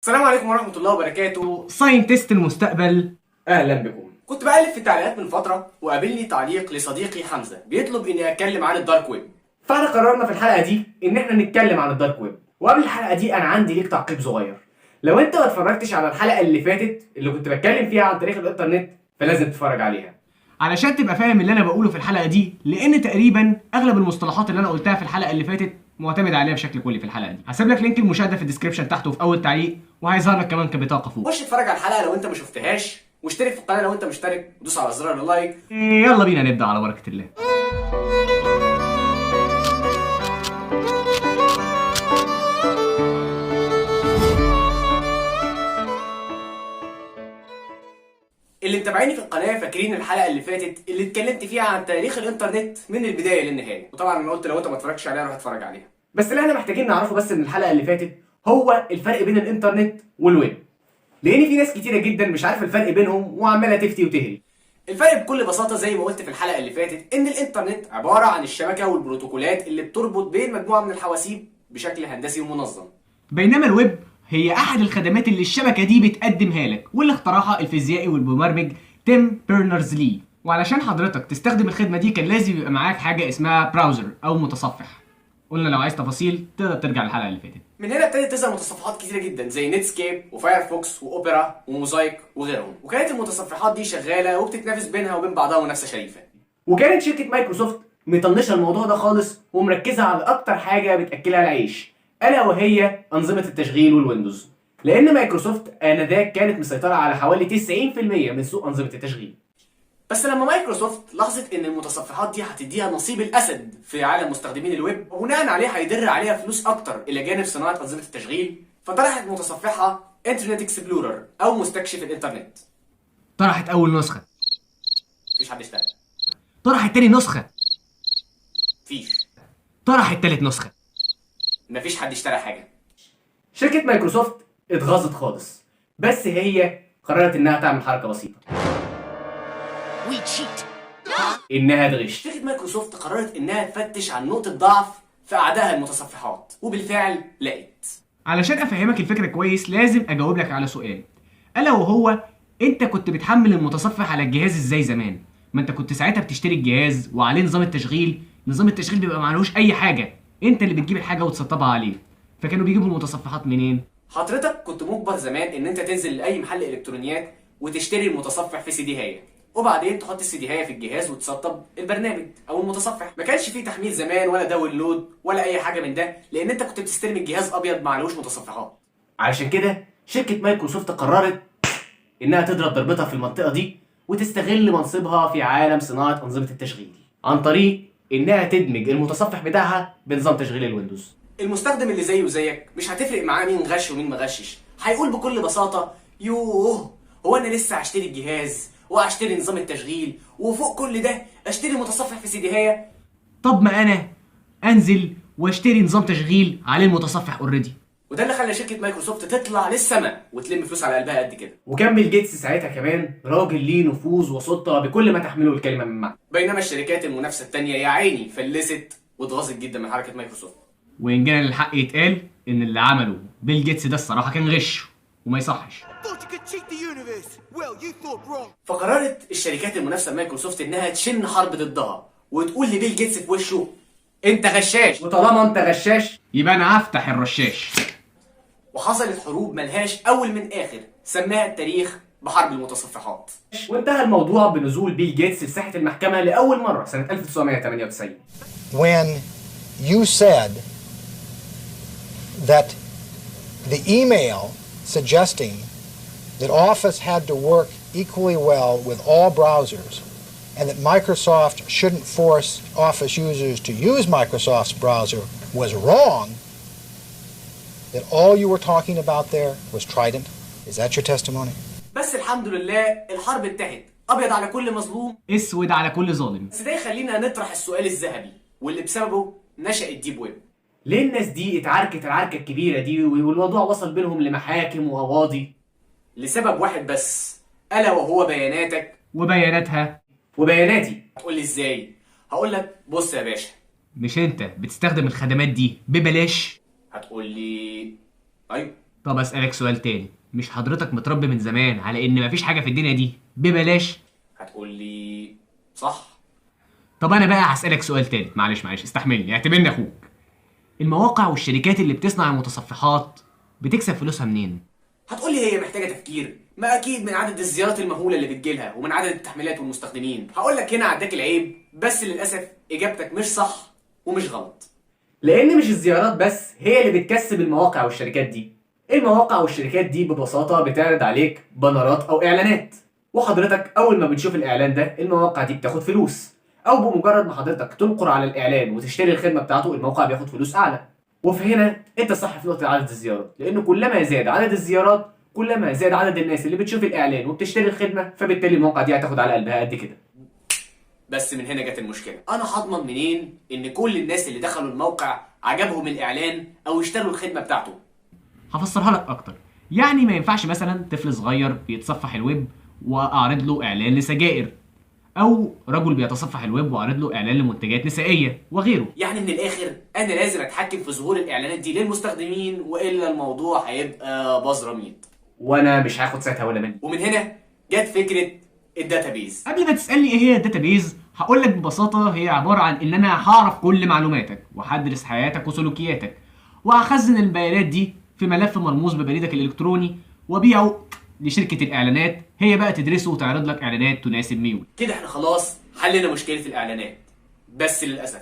السلام عليكم ورحمة الله وبركاته. ساينتست المستقبل، أهلا بكم. كنت بقلب في التعليقات من فترة وقابلني تعليق لصديقي حمزة بيطلب إني أتكلم عن الدارك ويب. فاحنا قررنا في الحلقة دي إن إحنا نتكلم عن الدارك ويب. وقبل الحلقة دي أنا عندي ليك تعقيب صغير. لو أنت ما اتفرجتش على الحلقة اللي فاتت اللي كنت بتكلم فيها عن تاريخ الإنترنت فلازم تتفرج عليها علشان تبقى فاهم اللي انا بقوله في الحلقه دي، لان تقريبا اغلب المصطلحات اللي انا قلتها في الحلقه اللي فاتت معتمد عليها بشكل كلي في الحلقه دي. هسيب لك لينك المشاهده في الديسكربشن تحته في اول تعليق، وهيظهر لك كمان كبطاقه فوق. خش اتفرج على الحلقة لو أنت ما شفتهاش، واشترك في القناة لو أنت مشترك، ودوس على زرار اللايك. يلا بينا نبدا على بركه الله. اللي متابعيني في القناه فاكرين الحلقه اللي فاتت اللي اتكلمت فيها عن تاريخ الانترنت من البدايه للنهايه، وطبعا انا قلت لو انت ما اتفرجتش عليها روح اتفرج عليها. بس اللي احنا محتاجين نعرفه بس من الحلقه اللي فاتت هو الفرق بين الانترنت والويب، لان في ناس كتيره جدا مش عارفه الفرق بينهم وعماله تفتي وتهري. الفرق بكل بساطه زي ما قلت في الحلقه اللي فاتت ان الانترنت عباره عن الشبكه والبروتوكولات اللي بتربط بين مجموعه من الحواسيب بشكل هندسي ومنظم، بينما الويب هي احد الخدمات اللي الشبكه دي بتقدمها لك، واللي اخترعها الفيزيائي والمبرمج تيم بيرنرز لي. وعلشان حضرتك تستخدم الخدمه دي كان لازم يبقى معاك حاجه اسمها براوزر او متصفح. قلنا لو عايز تفاصيل تقدر ترجع للحلقه اللي فاتت. من هنا ابتدت تظهر متصفحات كتيره جدا زي نتسكيب وفايرفوكس واوبرا وموزايك وغيرهم، وكانت المتصفحات دي شغاله وبتتنافس بينها وبين بعضها منافسه شريفه. وكانت شركه مايكروسوفت مطنشه الموضوع ده خالص ومركزه على اكتر حاجه بتاكلها العيش، الا وهي انظمه التشغيل والويندوز، لان مايكروسوفت انذاك كانت مسيطره على حوالي 90% من سوق انظمه التشغيل. بس لما مايكروسوفت لاحظت ان المتصفحات دي هتديها نصيب الاسد في عالم مستخدمين الويب، وبناء عليه هيدر عليها فلوس اكتر الى جانب صناعه انظمه التشغيل، فطرحت متصفحها انترنت اكسبلورر او مستكشف الانترنت. طرحت اول نسخه، مفيش حد اشترى. طرحت تاني نسخه، مفيش. طرحت تالت نسخه. مفيش حد اشترى حاجه. شركه مايكروسوفت اتغاظت خالص، بس هي قررت انها تعمل حركه بسيطه، انها تغش. شركه مايكروسوفت قررت انها تفتش عن نقطه ضعف في اعدائها المتصفحات، وبالفعل لقيت. علشان افهمك الفكره كويس لازم اجاوب لك على سؤال، الا وهو انت كنت بتحمل المتصفح على الجهاز ازاي زمان؟ ما انت كنت ساعتها بتشتري الجهاز وعليه نظام التشغيل. نظام التشغيل بيبقى معلوش اي حاجه، انت اللي بتجيب الحاجه وتسطبها عليه. فكانوا بيجيبوا المتصفحات منين؟ حضرتك كنت مجبر زمان ان انت تنزل لاي محل الكترونيات وتشتري المتصفح في سيديهايه، وبعدين تحط السيديهايه في الجهاز وتسطب البرنامج او المتصفح. ما كانش فيه تحميل زمان ولا داونلود ولا اي حاجه من ده، لان انت كنت بتستلم الجهاز ابيض معلوش متصفحات. علشان كده شركه مايكروسوفت قررت انها تضرب ضربتها في المنطقه دي وتستغل منصبها في عالم صناعه انظمه التشغيل عن طريق انها تدمج المتصفح بتاعها بنظام تشغيل الويندوز. المستخدم اللي زيه وزيك مش هتفرق معاه مين غش ومين ما غشش، هيقول بكل بساطه يوه، هو انا لسه هشتري الجهاز وهشتري نظام التشغيل وفوق كل ده اشتري متصفح في سيديهايه؟ طب ما انا انزل واشتري نظام تشغيل عليه المتصفح اوريدي. وده اللي خلى شركه مايكروسوفت تطلع للسما وتلم فلوس على قلبها قد كده. وكان بيل جيتس ساعتها كمان راجل ليه نفوذ وسلطه بكل ما تحمله الكلمه من معنى، بينما الشركات المنافسه الثانيه يا عيني فلست واتغاظت جدا من حركه مايكروسوفت. وان جينا للحق يتقال ان اللي عمله بيل جيتس ده الصراحه كان غش وما يصحش. فقررت الشركات المنافسه لمايكروسوفت انها تشن حرب ضدها وتقول لبيل جيتس في وشه انت غشاش، وطالما انت غشاش يبقى انا افتح الرشاش. وحصلت حروب ملهاش اول من اخر سماها التاريخ بحرب المتصفحات، وانتهى الموضوع بنزول بيل جيتس لساحه المحكمه لاول مره سنه 1998. When you said that the email suggesting that Office had to work equally well with all browsers and that Microsoft shouldn't force Office users to use Microsoft's browser was wrong, that all you were talking about there was Trident. Is that your testimony? بس الحمد لله الحرب انتهت، ابيض على كل مظلوم اسود على كل ظالم. بس ده يخلينا نطرح السؤال الذهبي واللي بسببه نشأ الديب ويب. ليه الناس دي اتعاركت العركه الكبيره دي والموضوع وصل بينهم لمحاكم وقواضي؟ لسبب واحد بس، الا وهو بياناتك وبياناتها وبياناتي. هتقول لي ازاي؟ هقول لك بص يا باشا، مش انت بتستخدم الخدمات دي ببلاش؟ هتقول لي ايوه. طب اسالك سؤال تاني، مش حضرتك متربي من زمان على ان مفيش حاجه في الدنيا دي ببلاش؟ هتقول لي صح. طب انا بقى هسالك سؤال تالت، معلش استحملني، اعتبرني اخوك. المواقع والشركات اللي بتصنع المتصفحات بتكسب فلوسها منين؟ هتقول لي هي محتاجه تفكير؟ ما اكيد من عدد الزيارات المهوله اللي بتجيلها ومن عدد التحميلات والمستخدمين. هقول لك هنا عداك العيب، بس للاسف اجابتك مش صح ومش غلط. لان مش الزيارات بس هي اللي بتكسب المواقع والشركات دي. المواقع والشركات دي ببساطه بتعرض عليك بانرات او اعلانات، وحضرتك اول ما بتشوف الاعلان ده المواقع دي بتاخد فلوس، او بمجرد ما حضرتك تنقر على الاعلان وتشتري الخدمه بتاعته الموقع بياخد فلوس اعلى. وفي هنا انت صح في نقطه عدد الزيارات، لانه كلما زاد عدد الزيارات كلما زاد عدد الناس اللي بتشوف الاعلان وبتشتري الخدمه، فبالتالي الموقع دي هتاخد على قلبها قد كده. بس من هنا جت المشكله، انا هضمن منين ان كل الناس اللي دخلوا الموقع عجبهم الاعلان او اشتروا الخدمه بتاعته؟ هفسرها لك اكتر. يعني ما ينفعش مثلا طفل صغير بيتصفح الويب واعرض له اعلان لسجائر، او رجل بيتصفح الويب واعرض له اعلان لمنتجات نسائيه وغيره. يعني من الاخر انا لازم اتحكم في ظهور الاعلانات دي للمستخدمين، والا الموضوع هيبقى بزراميط، وانا مش هاخد ساعتها ولا منه. ومن هنا جت فكره الداتابيز. قبل ما تسالني ايه هي الداتابيز، هقول لك ببساطه هي عباره عن ان انا هعرف كل معلوماتك وهدرس حياتك وسلوكياتك، وهخزن البيانات دي في ملف مرموز ببريدك الالكتروني وابيعه لشركه الاعلانات، هي بقى تدرسه وتعرض لك اعلانات تناسب ميول. كده احنا خلاص حلنا مشكله الاعلانات. بس للاسف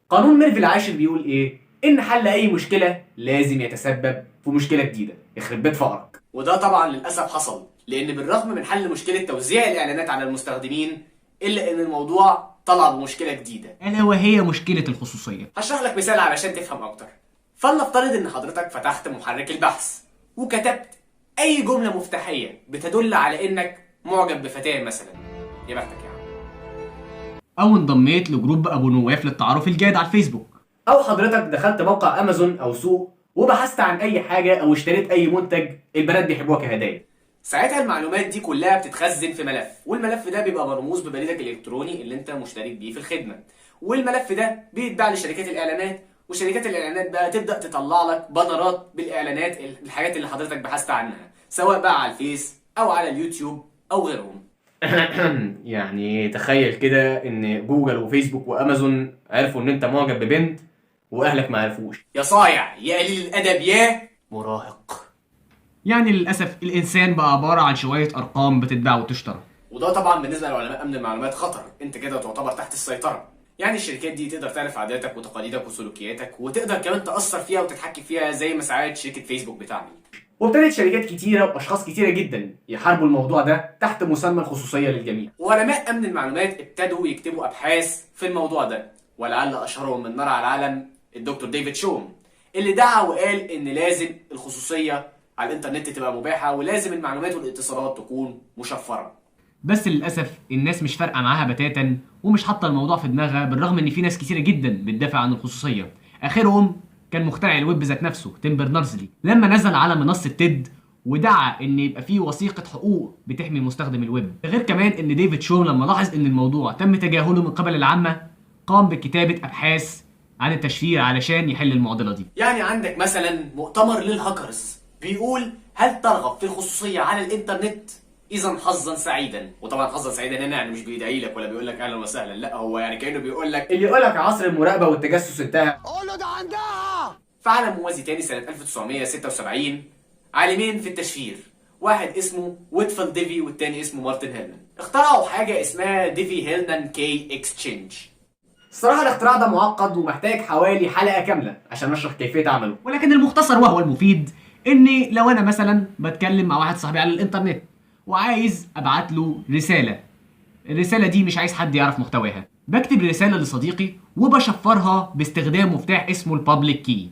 قانون ميرفي العاشر بيقول ايه؟ ان حل اي مشكله لازم يتسبب في مشكله جديده، يخرب بيت فقرك. وده طبعا للاسف حصل، لان بالرغم من حل مشكله توزيع الاعلانات على المستخدمين، الا ان الموضوع طلع بمشكله جديده، الا وهي مشكله الخصوصيه. هشرح لك مثال علشان تفهم اكتر. فلنفترض ان حضرتك فتحت محرك البحث وكتبت اي جمله مفتاحيه بتدل على انك معجب بفتاه مثلا. يا بختك يا عم. او انضميت لجروب ابو نواف للتعارف الجاد على الفيسبوك، او حضرتك دخلت موقع امازون او سوق وبحثت عن اي حاجه او اشتريت اي منتج البنات بيحبوها كهدايا. ساعتها المعلومات دي كلها بتتخزن في ملف، والملف ده بيبقى مرموز ببريدك الالكتروني اللي انت مشترك بيه في الخدمه، والملف ده بيتباع لشركات الاعلانات، وشركات الاعلانات بقى تبدا تطلع لك بانرات بالاعلانات الحاجات اللي حضرتك بحثت عنها، سواء بقى على الفيس او على اليوتيوب او غيرهم. يعني تخيل كده ان جوجل وفيسبوك وامازون عرفوا ان انت معجب ببنت واهلك ما عرفوش. يا صايع، يا قليل الادب، يا مراهق. يعني للاسف الانسان بقى عباره عن شويه ارقام بتتباع وتشترى. وده طبعا بالنسبه لعلماء امن المعلومات خطر، انت كده تعتبر تحت السيطره. يعني الشركات دي تقدر تعرف عاداتك وتقاليدك وسلوكياتك، وتقدر كمان تاثر فيها وتتحكم فيها زي ما ساعات شركه فيسبوك بتعمل. وابتدت شركات كتيره واشخاص كتيره جدا يحاربوا الموضوع ده تحت مسمى الخصوصيه للجميع. وعلماء امن المعلومات ابتدوا يكتبوا ابحاث في الموضوع ده، ولعل اشهرهم من نار على العالم الدكتور ديفيد شوم، اللي دعا وقال ان لازم الخصوصيه على الانترنت تبقى مباحه، ولازم المعلومات والاتصالات تكون مشفره. بس للاسف الناس مش فارقه معاها بتاتا ومش حاطه الموضوع في دماغها، بالرغم ان في ناس كتيره جدا بتدافع عن الخصوصيه. اخرهم كان مخترع الويب ذات نفسه تيم برنرز-لي، لما نزل على منصه تيد ودعا ان يبقى فيه وثيقه حقوق بتحمي مستخدم الويب. غير كمان ان ديفيد شوم لما لاحظ ان الموضوع تم تجاهله من قبل العامه، قام بكتابه ابحاث عن التشفير علشان يحل المعضله دي. يعني عندك مثلا مؤتمر للهاكرز بيقول: هل ترغب في الخصوصيه على الانترنت؟ اذا حظا سعيدا. وطبعا حظا سعيدا هنا يعني مش بيدعي لك ولا بيقول لك اهلا وسهلا، لا، هو يعني كانه بيقول لك اللي يقول لك عصر المراقبه والتجسس انتهى قول له ده عندها. في عالم موازي تاني سنه 1976 عالمين في التشفير، واحد اسمه ويتفيلد ديفي والتاني اسمه مارتن هيلمان، اخترعوا حاجه اسمها ديفي هيلمان كي اكسشينج. الصراحه الاختراع ده معقد ومحتاج حوالي حلقه كامله عشان نشرح كيفيه عمله، ولكن المختصر وهو المفيد اني لو انا مثلا بتكلم مع واحد صاحبي على الانترنت وعايز ابعت له رساله، الرساله دي مش عايز حد يعرف محتواها، بكتب رساله لصديقي وبشفرها باستخدام مفتاح اسمه البابليك كي،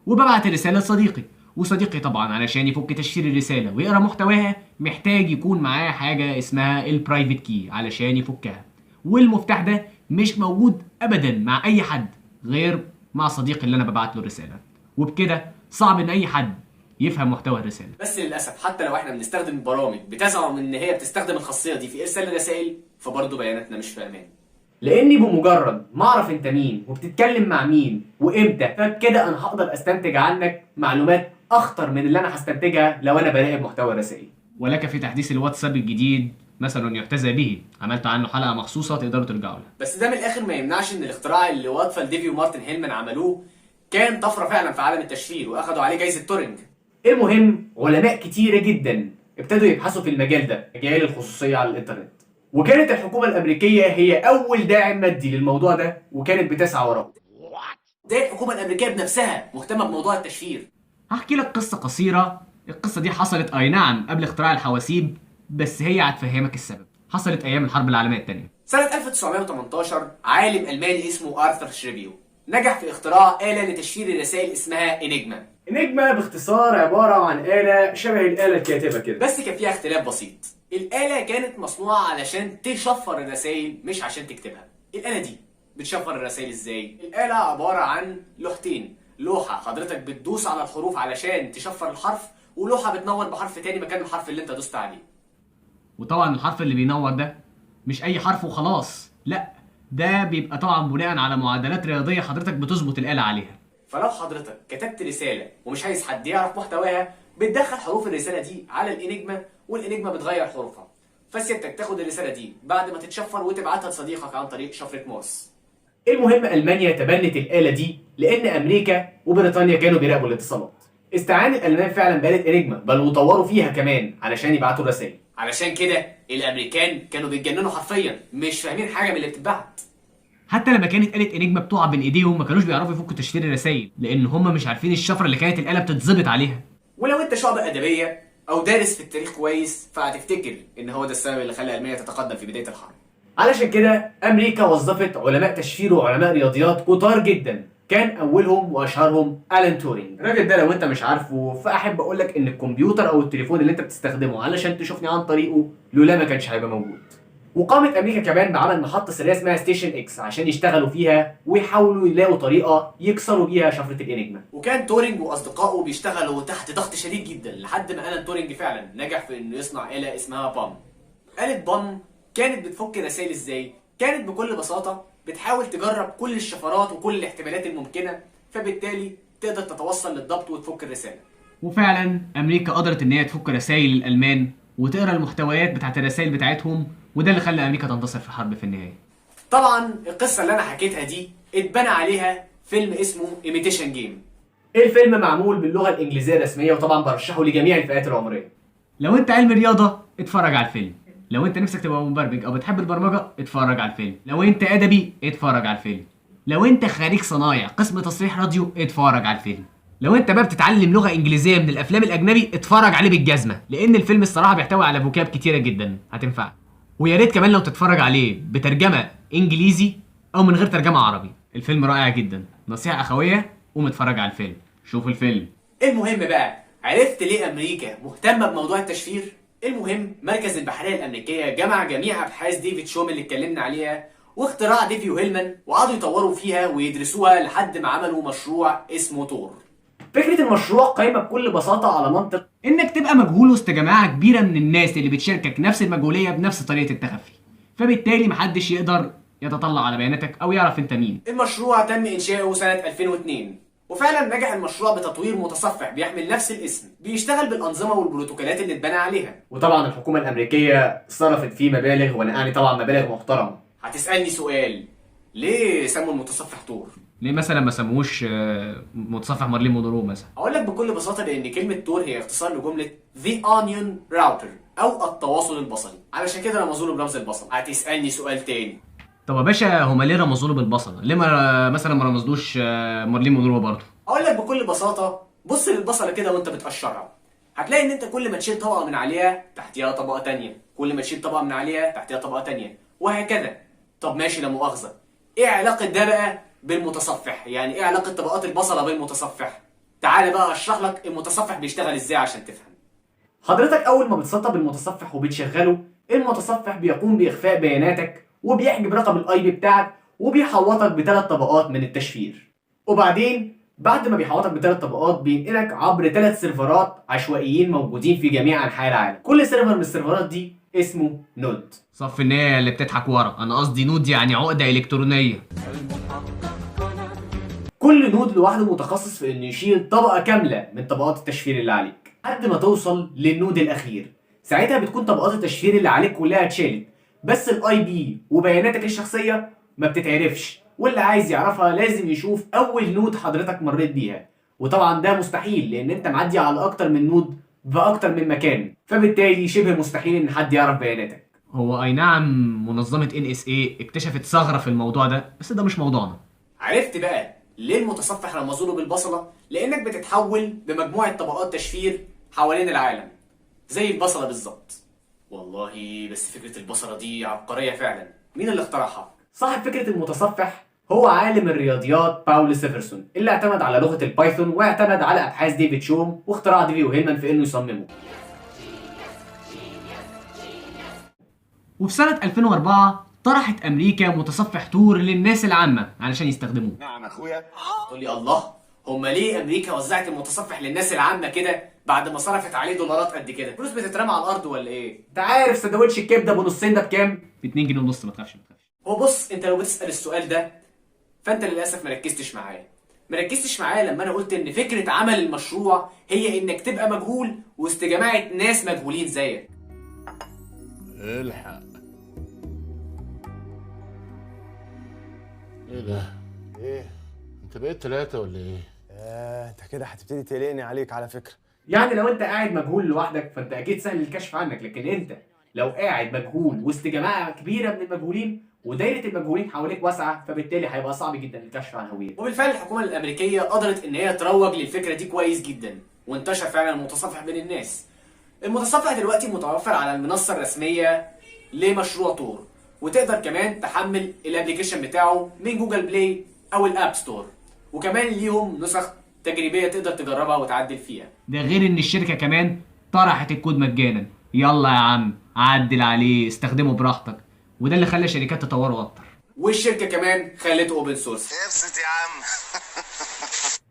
وببعت الرساله لصديقي، وصديقي طبعا علشان يفك تشفير الرساله ويقرا محتواها محتاج يكون معاه حاجه اسمها البرايفت كي علشان يفكها، والمفتاح ده مش موجود ابدا مع اي حد غير مع صديقي اللي انا ببعت له الرساله، وبكده صعب ان اي حد يفهم محتوى الرساله. بس للاسف حتى لو احنا بنستخدم برامج بتزعم ان هي بتستخدم الخاصيه دي في ارسال الرسائل، فبرضه بياناتنا مش في امان، لاني بمجرد ما اعرف انت مين وبتتكلم مع مين وامتى، فبكده انا هقدر استنتج عنك معلومات اخطر من اللي انا هستنتجها لو انا براقب محتوى الرسائل. ولك في تحديث الواتساب الجديد مثلا يحتذى به، عملت عنه حلقه مخصوصه تقدروا ترجعوا لها. بس ده من الاخر ما يمنعش ان الاختراع اللي واتفل ديفي ومارتن هيلمان عملوه كان طفره فعلا في عالم التشفير، واخدوا عليه جايزه تورينج. المهم علماء كتيره جدا ابتدوا يبحثوا في المجال ده، مجال الخصوصيه على الانترنت، وكانت الحكومه الامريكيه هي اول داعم مادي للموضوع ده وكانت بتسعى وراه. ده الحكومه الامريكيه بنفسها مهتمه بموضوع التشفير. هحكي لك قصه قصيره. القصه دي حصلت اي نعم قبل اختراع الحواسيب، بس هي هتفهمك السبب. حصلت ايام الحرب العالميه الثانيه. سنه 1918 عالم الماني اسمه ارثر شريبيو نجح في اختراع آلة لتشفير الرسائل اسمها انيجما. انيجما باختصار عبارة عن آلة شبه الآلة الكاتبة كده، بس كان فيها اختلاف بسيط. الآلة كانت مصنوعة علشان تشفر الرسائل مش عشان تكتبها. الآلة دي بتشفر الرسائل ازاي؟ الآلة عبارة عن لوحتين، لوحة حضرتك بتدوس على الحروف علشان تشفر الحرف، ولوحة بتنور بحرف تاني مكان الحرف اللي انت دوست عليه. وطبعا الحرف اللي بينور ده مش اي حرف وخلاص، لا ده بيبقى طبعا بناء على معادلات رياضيه حضرتك بتظبط الآلة عليها. فلو حضرتك كتبت رسالة ومش عايز حد يعرف محتواها، بتدخل حروف الرسالة دي على الانيجما، والانيجما بتغير حروفها. فسيادتك تاخد الرسالة دي بعد ما تتشفر وتبعتها لصديقك عن طريق شفرة مورس. المهم ألمانيا تبنت الآلة دي لأن أمريكا وبريطانيا كانوا بيراقبوا الاتصالات. استعان الألمان فعلا بآلة انيجما، بل وطوروا فيها كمان علشان يبعتوا الرسائل. علشان كده الأمريكان كانوا بيتجننوا حرفيا، مش فاهمين حاجة من اللي بتتبعت. حتى لما كانت آلة انيجما بتقع بين ايديهم ما كانوش بيعرفوا يفكوا تشفير الرسائل، لان هم مش عارفين الشفره اللي كانت الآلة بتتظبط عليها. ولو انت شعبة أدبية أو دارس في التاريخ كويس فهتفتكر إن هو ده السبب اللي خلى ألمانيا تتقدم في بداية الحرب. علشان كده أمريكا وظفت علماء تشفير وعلماء رياضيات كتار جدا، كان أولهم وأشهرهم ألان تورينج. الراجل ده لو انت مش عارفه فأحب أقولك إن الكمبيوتر أو التليفون اللي انت بتستخدمه علشان تشوفني عن طريقه لولا ما كانش هيبقى موجود. وقامت امريكا كمان بعمل محطه سريه اسمها ستيشن اكس عشان يشتغلوا فيها ويحاولوا يلاقوا طريقه يكسروا بيها شفره الانيجما. وكان تورينج واصدقائه بيشتغلوا تحت ضغط شديد جدا لحد ما ألان تورينج فعلا نجح في انه يصنع آلة اسمها بام. آلة بام كانت بتفك الرسائل ازاي؟ كانت بكل بساطه بتحاول تجرب كل الشفرات وكل الاحتمالات الممكنه، فبالتالي تقدر تتوصل للضبط وتفك الرساله. وفعلا امريكا قدرت ان هي تفك رسائل الالمان وتقرا المحتويات بتاعت الرسائل بتاعتهم، وده اللي خلى امريكا تنتصر في الحرب في النهايه. طبعا القصه اللي انا حكيتها دي اتبنى عليها فيلم اسمه ايميتيشن جيم. الفيلم معمول باللغه الانجليزيه الرسميه، وطبعا برشحه لجميع الفئات العمريه. لو انت علم رياضه اتفرج على الفيلم، لو انت نفسك تبقى مبرمج او بتحب البرمجه اتفرج على الفيلم، لو انت ادبي اتفرج على الفيلم، لو انت خريج صنايع قسم تصريح راديو اتفرج على الفيلم، لو انت بقى بتتعلم لغه انجليزيه من الافلام الاجنبي اتفرج عليه بالجزمه، لان الفيلم الصراحه بيحتوي على فوكاب كتيره جدا هتنفعك. ويا ريت كمان لو تتفرج عليه بترجمه انجليزي او من غير ترجمه عربي. الفيلم رائع جدا، نصيحه اخويه قوم اتفرج على الفيلم، شوف الفيلم. المهم بقى، عرفت ليه امريكا مهتمه بموضوع التشفير؟ المهم مركز البحريه الامريكيه جمع جميع ابحاث ديفيد شوم اللي اتكلمنا عليها واختراع ديفي وهيلمان، وقعدوا يطوروا فيها ويدرسوها لحد ما عملوا مشروع اسمه تور. فكره المشروع قايمه بكل بساطه على منطق انك تبقى مجهول وسط جماعه كبيره من الناس اللي بتشاركك نفس المجهوليه بنفس طريقه التخفي، فبالتالي محدش يقدر يتطلع على بياناتك او يعرف انت مين. المشروع تم انشاؤه سنه 2002، وفعلا نجح المشروع بتطوير متصفح بيحمل نفس الاسم بيشتغل بالانظمه والبروتوكولات اللي اتبنى عليها. وطبعا الحكومه الامريكيه صرفت فيه مبالغ، وانا يعني طبعا مبالغ محترمه. هتسالني سؤال، ليه سموا المتصفح تور؟ ليه مثلا ما سموهوش متصفح مارلين مونرو مثلا؟ اقول لك بكل بساطه لان كلمه تور هي اختصار لجمله The Onion Router او التواصل البصري، علشان كده رمزوا له برمز البصل. هتسالني سؤال تاني، طب يا باشا هما ليه رمزوا له بالبصله؟ ليه ما مثلا ما رمزلوش مارلين مونرو برضه؟ اقول لك بكل بساطه، بص للبصله كده وانت بتقشرها، هتلاقي ان انت كل ما تشيل طبقه من عليها تحتيها طبقه تانية، كل ما تشيل طبقه من عليها تحتيها طبقه تانية، وهكذا. طب ماشي، لا مؤاخذه، ايه علاقه ده بقى بالمتصفح؟ يعني ايه علاقه طبقات البصله بالمتصفح؟ تعالى بقى اشرح لك المتصفح بيشتغل ازاي عشان تفهم. حضرتك اول ما بتسطب المتصفح وبتشغله، المتصفح بيقوم باخفاء بياناتك وبيحجب رقم الاي بي بتاعك وبيحوطك بثلاث طبقات من التشفير، وبعدين بعد ما بيحوطك بثلاث طبقات بينقلك عبر 3 سيرفرات عشوائيين موجودين في جميع انحاء العالم. كل سيرفر من السيرفرات دي اسمه نود. صف النية اللي بتضحك ورا، انا قصدي نود يعني عقده الكترونيه. كل نود لوحده متخصص في انه يشيل طبقه كامله من طبقات التشفير اللي عليك لحد ما توصل للنود الاخير. ساعتها بتكون طبقات التشفير اللي عليك كلها اتشالت، بس الاي بي وبياناتك الشخصيه ما بتتعرفش، واللي عايز يعرفها لازم يشوف اول نود حضرتك مريت بيها، وطبعا ده مستحيل لان انت معدي على اكتر من نود باكتر من مكان، فبالتالي شبه مستحيل ان حد يعرف بياناتك. هو اي نعم منظمة NSA اكتشفت ثغرة في الموضوع ده، بس ده مش موضوعنا. عرفت بقى ليه المتصفح رمزوا له بالبصله؟ لانك بتتحول بمجموعه طبقات تشفير حوالين العالم زي البصله بالظبط. والله بس فكره البصله دي عبقريه فعلا. مين اللي اخترعها؟ صاحب فكره المتصفح هو عالم الرياضيات باول سيفرسون، اللي اعتمد على لغه البايثون واعتمد على ابحاث ديفيد شوم واختراع ديفي وهيلمان في انه يصممه. وفي سنة 2004 طرحت أمريكا متصفح تور للناس العامة علشان يستخدموه. نعم اخويا. تقول لي الله، هما ليه امريكا وزعت المتصفح للناس العامه كده بعد ما صرفت عليه دولارات قد كده؟ فلوس بتترمى على الارض ولا ايه؟ انت عارف سندوتش الكبده بنصين ده بكام؟ ب 2 جنيه ونص، ما تخافش ما تخافش. هو بص، انت لو بتسال السؤال ده فانت للاسف ما ركزتش معايا لما انا قلت ان فكره عمل المشروع هي انك تبقى مجهول وسط جماعه ناس مجهولين زيك. الحق. ايه ده؟ ايه؟ انت بقيت 3 ولا ايه؟ انت كده هتبتدي تقلقني عليك على فكرة. يعني لو انت قاعد مجهول لوحدك فانت اكيد سهل الكشف عنك، لكن انت لو قاعد مجهول وسط جماعه كبيره من المجهولين ودايره المجهولين حواليك واسعه، فبالتالي هيبقى صعب جدا الكشف عن هويتك. وبالفعل الحكومه الامريكيه قدرت ان هي تروج للفكره دي كويس جدا، وانتشر فعلا المتصفح بين الناس. المتصفح دلوقتي متوفر على المنصه الرسميه لمشروع تور، وتقدر كمان تحمل الابليكيشن بتاعه من جوجل بلاي او الاب ستور، وكمان ليهم نسخ تجريبيه تقدر تجربها وتعدل فيها. ده غير إن الشركة كمان طرحت الكود مجانا. يلا يا عم عدل عليه، استخدمه براحتك، وده اللي خلى الشركات تطوره أكتر. والشركه كمان خلته اوبن سورس. ابسط يا عم.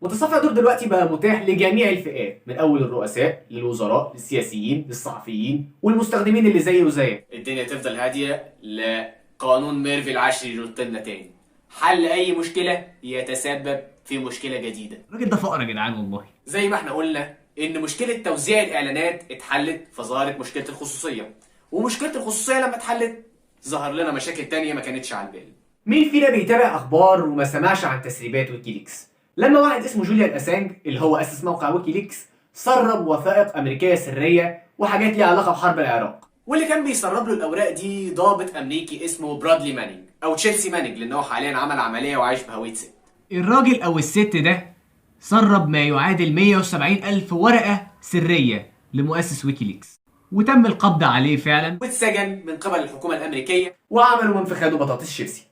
متصفح تور دلوقتي بقى متاح لجميع الفئات، من اول الرؤساء للوزراء للسياسيين للصحفيين والمستخدمين اللي زي وزيك. الدنيا تفضل هاديه لقانون ميرفي العشري يرد لنا تاني. حل اي مشكله يتسبب في مشكله جديده. الراجل ده فقر يا جدعان والله. زي ما احنا قلنا ان مشكله توزيع الاعلانات اتحلت فظهرت مشكله الخصوصيه، ومشكله الخصوصيه لما اتحلت ظهر لنا مشاكل تانية ما كانتش على البال. مين فينا بيتابع اخبار وما سمعش عن تسريبات ويكيليكس؟ لما واحد اسمه جوليان اسانج اللي هو اسس موقع ويكيليكس سرب وثائق امريكيه سريه وحاجات ليها علاقه بحرب العراق، واللي كان بيسرب له الاوراق دي ضابط امريكي اسمه برادلي مانينج او تشيلسي مانينج، لان هو حاليا عمل عمليه وعايش بهويه ست. الراجل أو الست ده سرب ما يعادل 170,000 ورقة سرية لمؤسس ويكيليكس، وتم القبض عليه فعلا واتسجن من قبل الحكومه الامريكيه وعملوا من فخاده بطاطس شيبسي.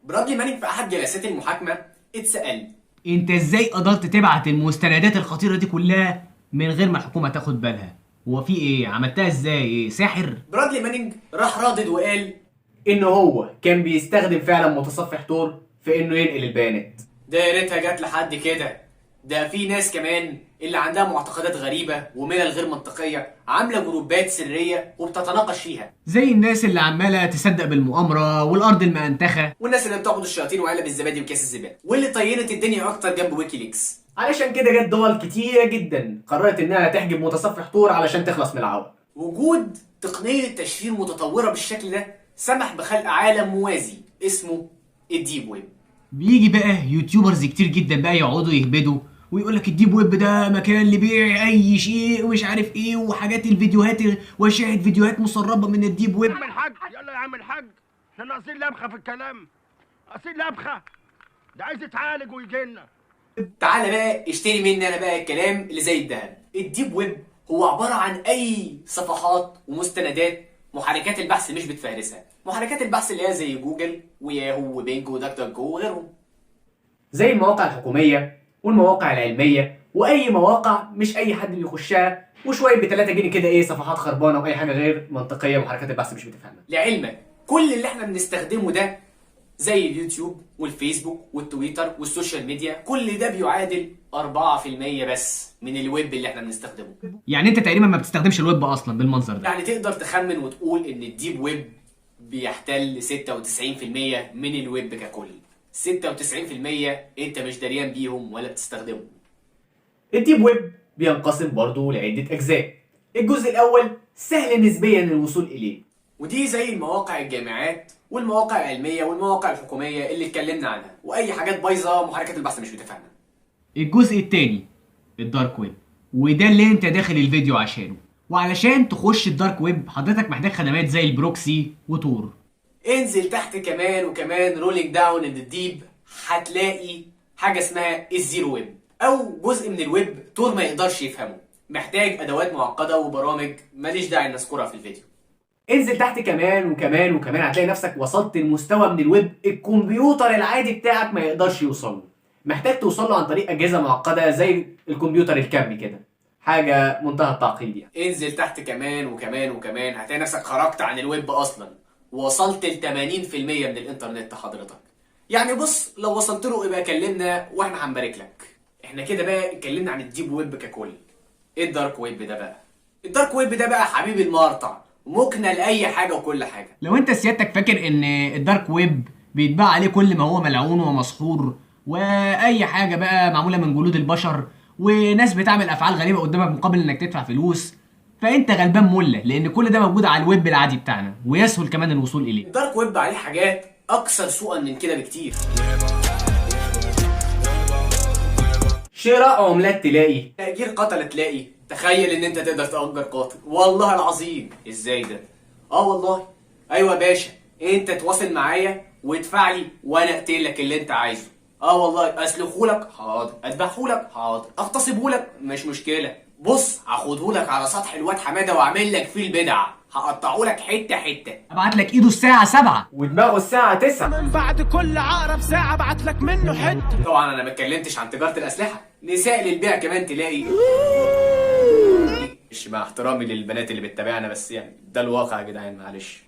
برادلي مانينج في احد جلسات المحاكمه اتسال: انت ازاي قدرت تبعت المستندات الخطيرة دي كلها من غير ما الحكومة تاخد بالها؟ هو في ايه؟ عملتها ازاي؟ ايه ساحر؟ برادلي مانينج راح رادد وقال ان هو كان بيستخدم فعلا متصفح تور في انه ينقل البيانات. ده يا ريتها جت لحد كده، ده في ناس كمان اللي عندها معتقدات غريبه وملل غير منطقيه عامله جروبات سريه وبتتناقش فيها، زي الناس اللي عمالة تصدق بالمؤامرة والأرض المأنتخة، والناس اللي بتعبد الشياطين وعلب الزبادي وكاس الزبادي، واللي طينت الدنيا اكتر جنب ويكيليكس. علشان كده جت دول كتيره جدا قررت انها تحجب متصفح تور علشان تخلص من العوائق. وجود تقنيه تشفير متطوره بالشكل ده سمح بخلق عالم موازي اسمه الديب ويب. بيجي بقى يوتيوبرز كتير جدا بقى يقعدوا يهبدوا ويقول لك الديب ويب ده مكان لبيع اي شيء ومش عارف ايه، وحاجات الفيديوهات وشاهد فيديوهات مسربه من الديب ويب. يا عم الحاج، يلا يا عم الحاج، احنا ناقصين لبخه في الكلام، ناقصين لبخه، ده عايز يتعالج ويجي لنا. تعالى بقى اشتري مني انا بقى الكلام اللي زي الدهب. الديب ويب هو عباره عن اي صفحات ومستندات محركات البحث مش بتفهرسها، محركات البحث اللي هي زي جوجل وياهو وبينج ودكتور جو وغيرهم، زي المواقع الحكوميه والمواقع العلميه واي مواقع مش اي حد بيخشها، وشويه ب 3 جنيه كده ايه صفحات خربانه واي حاجه غير منطقيه محركات البحث مش بتفهمها. لعلمك كل اللي احنا بنستخدمه ده زي اليوتيوب والفيسبوك والتويتر والسوشيال ميديا، كل ده بيعادل 4% بس من الويب اللي احنا بنستخدمه. يعني انت تقريبا ما بتستخدمش الويب اصلا بالمنظر ده. يعني تقدر تخمن وتقول ان الديب ويب بيحتل 96% من الويب ككل. 96% انت مش دريان بيهم ولا بتستخدمهم. الديب ويب بينقسم برضه لعدة أجزاء. الجزء الأول سهل نسبيا الوصول إليه، ودي زي المواقع الجامعات والمواقع العلمية والمواقع الحكومية اللي اتكلمنا عنها، وأي حاجات بايظة محركات البحث مش بتفهمها. الجزء التاني الدارك ويب، وده اللي انت داخل الفيديو عشانه. وعلشان تخش الدارك ويب حضرتك محتاج خدمات زي البروكسي وتور. انزل تحت كمان وكمان رولينج داون ان الديب، هتلاقي حاجة اسمها الزيرو ويب أو جزء من الويب تور ما يقدرش يفهمه، محتاج أدوات معقدة وبرامج ماليش داعي نذكرها في الفيديو. انزل تحت كمان وكمان وكمان هتلاقي نفسك وصلت لمستوى من الويب الكمبيوتر العادي بتاعك ما يقدرش يوصله، محتاج توصل له عن طريق أجهزة معقدة زي الكمبيوتر الكمي كده، حاجة منتهى التعقيد يعني. انزل تحت كمان وكمان وكمان هتلاقي نفسك خرجت عن الويب أصلا، ووصلت ل 80% من الإنترنت حضرتك. يعني بص، لو وصلت له يبقى كلمنا واحنا هنبارك لك. احنا كده بقى اتكلمنا عن الديب ويب ككل. ايه الدارك ويب ده بقى؟ الدارك ويب ده بقى حبيب المقطع، ممكن لأي حاجة وكل حاجة. لو انت سيادتك فاكر ان الدارك ويب بيتباع عليه كل ما هو ملعون ومسحور واي حاجة بقى معمولة من جلود البشر وناس بتعمل افعال غريبة قدامك مقابل انك تدفع فلوس، فانت غلبان مله، لان كل ده موجود على الويب العادي بتاعنا ويسهل كمان الوصول اليه. الدارك ويب عليه حاجات اكثر سوءا من كده بكتير. شراء عملات تلاقي، تأجير قتلة تلاقي. تخيل ان انت تقدر تأجر قاتل، والله العظيم. ازاي ده؟ والله. ايوه يا باشا، انت تواصل معايا وادفع لي وانا اقتلك اللي انت عايزه. والله، اسلخهولك حاضر، اذبحهولك حاضر، اغتصبهولك مش مشكله. بص، هاخدهولك على سطح الواد حماده واعمل لك فيه البدع، هقطعهولك حته حته. ابعت لك ايده الساعة 7 ودماغه الساعة 9. من بعد كل عقرب ساعة ابعت لك منه حتة. طبعا انا ما اتكلمتش عن تجاره الاسلحه، نساء للبيع كمان تلاقي. مش مع احترامي للبنات اللي بتتابعنا، بس يعني ده الواقع يا جدعان، معلش.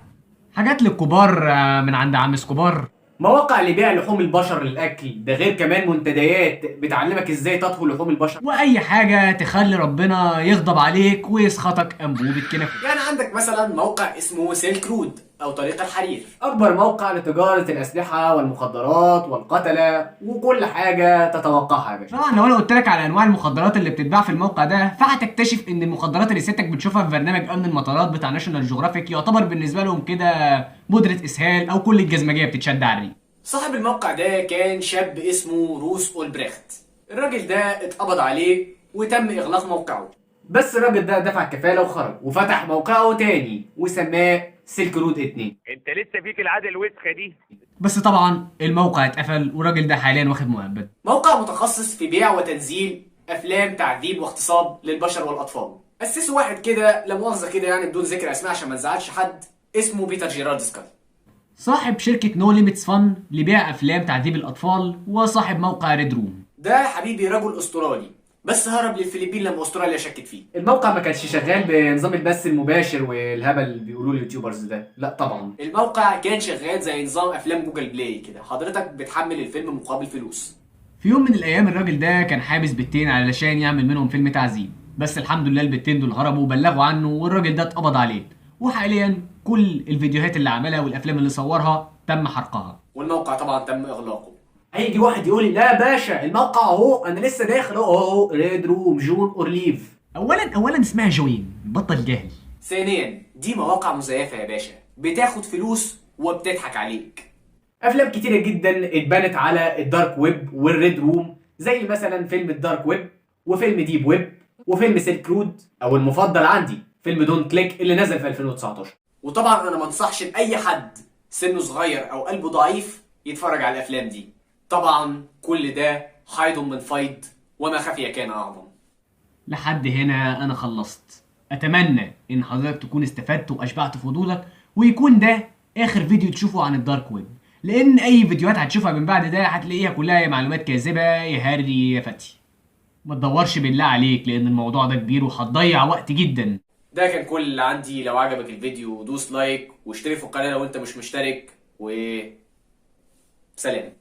حاجات للكبار من عند عم سكوبار. مواقع لبيع لحوم البشر للاكل، ده غير كمان منتديات بتعلمك ازاي تطهو لحوم البشر، واي حاجه تخلي ربنا يغضب عليك ويسخطك انبوبه كنافه. يعني عندك مثلا موقع اسمه سيلك رود او طريق الحرير، اكبر موقع لتجاره الاسلحه والمخدرات والقتله وكل حاجه تتوقعها يا باشا. طبعا لو انا قلت لك على انواع المخدرات اللي بتتباع في الموقع ده فهتكتشف ان المخدرات اللي ستك بتشوفها في برنامج امن المطارات بتاع ناشونال جيوغرافيك يعتبر بالنسبه لهم كده بودره اسهال او كل الجزمجيه بتتشد على الريق. صاحب الموقع ده كان شاب اسمه روس اولبريخت. الراجل ده اتقبض عليه وتم اغلاق موقعه، بس الراجل ده دفع الكفاله وخرج وفتح موقعه تاني وسماه سيلك رود 2. انت لسه فيك العاده الوسخه دي. بس طبعا الموقع اتقفل والراجل ده حاليا واخد مؤبد. موقع متخصص في بيع وتنزيل افلام تعذيب واغتصاب للبشر والاطفال. اسسه واحد كده لا مؤاخذه كده يعني بدون ذكر اسماء عشان ما نزعلش حد، اسمه بيتر جيرارد سكال. صاحب شركة نو ليميتس فن لبيع أفلام تعذيب الأطفال وصاحب موقع ريد روم. ده حبيبي رجل أسترالي بس هرب للفلبين لما أستراليا شكت فيه. الموقع ما كانش شغال بنظام البث المباشر والهبل اللي بيقولوه اليوتيوبرز ده، لا طبعا. الموقع كان شغال زي نظام أفلام جوجل بلاي كده، حضرتك بتحمل الفيلم مقابل فلوس. في يوم من الأيام الراجل ده كان حابس بنتين علشان يعمل منهم فيلم تعذيب، بس الحمد لله البنتين دول هربوا وبلغوا عنه والراجل ده اتقبض عليه، وحاليا كل الفيديوهات اللي عملها والافلام اللي صورها تم حرقها، والموقع طبعا تم اغلاقه. هيجي واحد يقول لي لا باشا الموقع اهو انا لسه داخل اهو ريد روم جون اور ليف. اولا اسمها جوين، بطل جهل. ثانيا دي مواقع مزيفه يا باشا، بتاخد فلوس وبتضحك عليك. افلام كتيره جدا اتبنت على الدارك ويب والريد روم، زي مثلا فيلم الدارك ويب وفيلم ديب ويب وفيلم سيلك رود، او المفضل عندي فيلم دون كليك اللي نزل في 2019. وطبعا انا ما انصحش باي حد سنه صغير او قلبه ضعيف يتفرج على الافلام دي. طبعا كل ده حيض من فيض وما خفي كان اعظم. لحد هنا انا خلصت. اتمنى ان حضرتك تكون استفدت واشبعت فضولك، ويكون ده اخر فيديو تشوفه عن الدارك ويب، لان اي فيديوهات هتشوفها من بعد ده هتلاقيها كلها يا معلومات كاذبه يا هري يا فتي. ما تدورش بالله عليك لان الموضوع ده كبير وهتضيع وقت جدا. ده كان كل اللي عندي. لو عجبك الفيديو دوس لايك واشترك في القناه لو انت مش مشترك، و سلام.